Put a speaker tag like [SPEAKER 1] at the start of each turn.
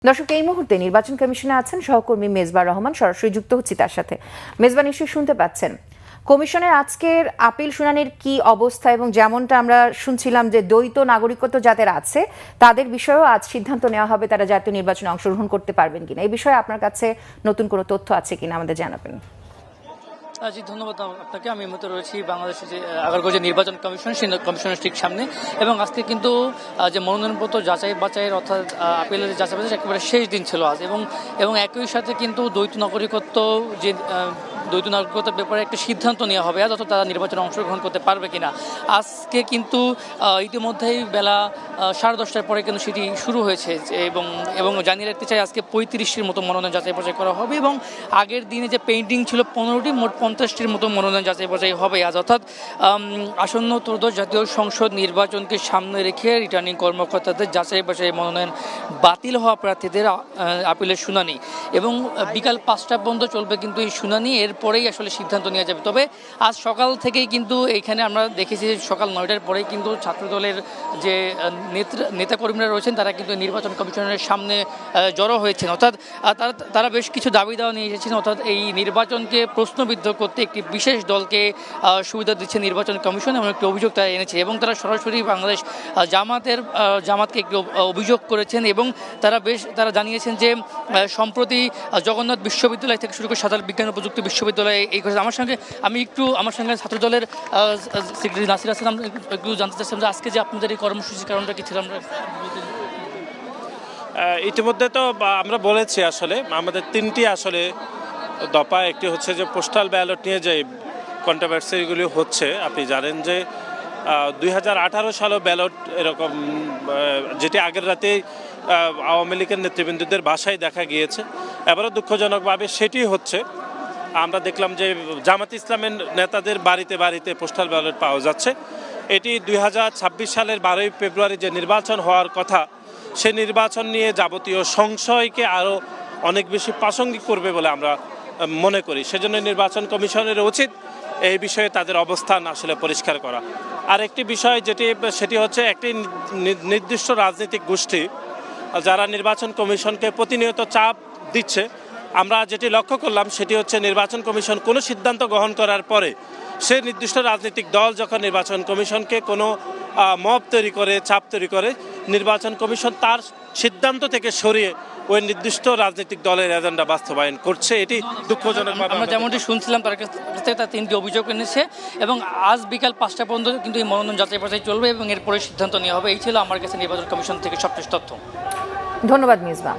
[SPEAKER 1] দর্শক, এই মুহূর্তে নির্বাচন কমিশনে আছেন সহকর্মী মেজবা রহমান। সরাসরি যুক্ত হচ্ছি তার সাথে। মেজবা, নিশ্চয়ই শুনতে পাচ্ছেন কমিশনের আজকের আপিল শুনানির কি অবস্থা, এবং যেমনটা আমরা শুনছিলাম যে দ্বৈত নাগরিকত্ব যাদের আছে তাদের বিষয়েও আজ সিদ্ধান্ত নেওয়া হবে তারা জাতীয় নির্বাচনে অংশগ্রহণ করতে পারবেন কিনা। এই বিষয়ে আপনার কাছে নতুন কোনো তথ্য আছে কিনা আমাদের জানাবেন।
[SPEAKER 2] জি, ধন্যবাদ আপনাকে। আমি এই মুহূর্তে রয়েছি বাংলাদেশের যে আগারগাঁও নির্বাচন কমিশন, সেই কমিশনের ঠিক সামনে। এবং আজকে কিন্তু যে মনোনয়নপত্র যাচাই বাছাইয়ের অর্থাৎ আপিলের যাচাই বাছাই একেবারে শেষ দিন ছিল আজ। এবং একই সাথে কিন্তু দ্বৈত নাগরিকত্ব দ্বৈত নাগরিকতার ব্যাপারে একটা সিদ্ধান্ত নেওয়া হবে আজ, অর্থাৎ তারা নির্বাচনে অংশগ্রহণ করতে পারবে কিনা। আজকে কিন্তু ইতিমধ্যেই বেলা 10:30টার পরে কিন্তু সেটি শুরু হয়েছে। এবং জানিয়ে রাখতে চাই, আজকে 35টির মতো মনোনয়ন যাচাই বাছাই করা হবে। এবং আগের দিনে যে পেন্ডিং ছিল 15টি, মোট 50টির মতো মনোনয়ন যাচাই বাছাই হবে আজ। অর্থাৎ আসন্ন ত্রয়োদশ জাতীয় সংসদ নির্বাচনকে সামনে রেখে রিটার্নিং কর্মকর্তাদের যাচাই বাছাই মনোনয়ন বাতিল হওয়া প্রার্থীদের আপিলের শুনানি, এবং বিকাল 5টা পর্যন্ত চলবে কিন্তু এই শুনানি। এরপরেই আসলে সিদ্ধান্ত নেওয়া যাবে। তবে আজ সকাল থেকেই কিন্তু এখানে আমরা দেখেছি যে সকাল 9টার পরেই কিন্তু ছাত্রদলের যে নেতাকর্মীরা রয়েছেন তারা কিন্তু নির্বাচন কমিশনের সামনে জড়ো হয়েছেন। অর্থাৎ তারা বেশ কিছু দাবি দেওয়া নিয়ে এসেছেন। অর্থাৎ এই নির্বাচনকে প্রশ্নবিদ্ধ করতে একটি বিশেষ দলকে সুবিধা দিচ্ছে নির্বাচন কমিশন, এবং একটি অভিযোগ তারা এনেছে। এবং তারা সরাসরি বাংলাদেশ জামাতকে একটি অভিযোগ করেছেন। এবং তারা জানিয়েছেন যে সম্প্রতি জগন্নাথ বিশ্ববিদ্যালয় থেকে শুরু করে সাধারণ বিজ্ঞান ও প্রযুক্তি বিশ্ববিদ্যালয়ে এই কথা আমার সঙ্গে ছাত্রদলের সেক্রেটারি নাসির হাসান একটু জানতে চাচ্ছিলাম যে আজকে যে আপনাদের এই কর্মসূচির কারণটা কি ছিল। আমরা
[SPEAKER 3] ইতিমধ্যে তো আমরা বলেছি, আসলে আমাদের 3টি আসলে দফা। একটি হচ্ছে যে পোস্টাল ব্যালট নিয়ে যে কন্ট্রোভার্সিগুলি হচ্ছে, আপনি জানেন যে 2018 সালেও ব্যালট এরকম, যেটি আগের রাতেই আওয়ামী লীগের নেতৃবৃন্দদের বাসায় দেখা গিয়েছে। এবারও দুঃখজনকভাবে সেটি হচ্ছে। আমরা দেখলাম যে জামাত ইসলামের নেতাদের বাড়িতে বাড়িতে পোস্টাল ব্যালট পাওয়া যাচ্ছে। এটি 2026 সালের 12ই ফেব্রুয়ারি যে নির্বাচন হওয়ার কথা, সেই নির্বাচন নিয়ে যাবতীয় সংশয়কে আরও অনেক বেশি প্রাসঙ্গিক করবে বলে আমরা মনে করি। সেজন্য নির্বাচন কমিশনের উচিত এই বিষয়ে তাদের অবস্থান আসলে পরিষ্কার করা। আর একটি বিষয় সেটি হচ্ছে একটি নির্দিষ্ট রাজনৈতিক গোষ্ঠী যারা নির্বাচন কমিশনকে প্রতিনিয়ত চাপ দিচ্ছে। আমরা যেটি লক্ষ্য করলাম সেটি হচ্ছে নির্বাচন কমিশন কোনো সিদ্ধান্ত গ্রহণ করার পরে সে নির্দিষ্ট রাজনৈতিক দল যখন নির্বাচন কমিশনকে কোনো মব তৈরি করে, চাপ তৈরি করে, নির্বাচন কমিশন তার সিদ্ধান্ত থেকে সরিয়ে ওই নির্দিষ্ট রাজনৈতিক দলের এজেন্ডা বাস্তবায়ন করছে। এটি দুঃখজনক।
[SPEAKER 2] আমরা যেমনটি শুনছিলাম তার কাছ থেকে তার 3টি অভিযোগ এনেছে। এবং আজ বিকাল 5টা পর্যন্ত কিন্তু এই মনোনয়ন যাচাই বাছাই চলবে, এবং এরপরে সিদ্ধান্ত নেওয়া হবে। এই ছিল আমার কাছে নির্বাচন কমিশন থেকে সবশেষ তথ্য।
[SPEAKER 1] ধন্যবাদ মেজবা।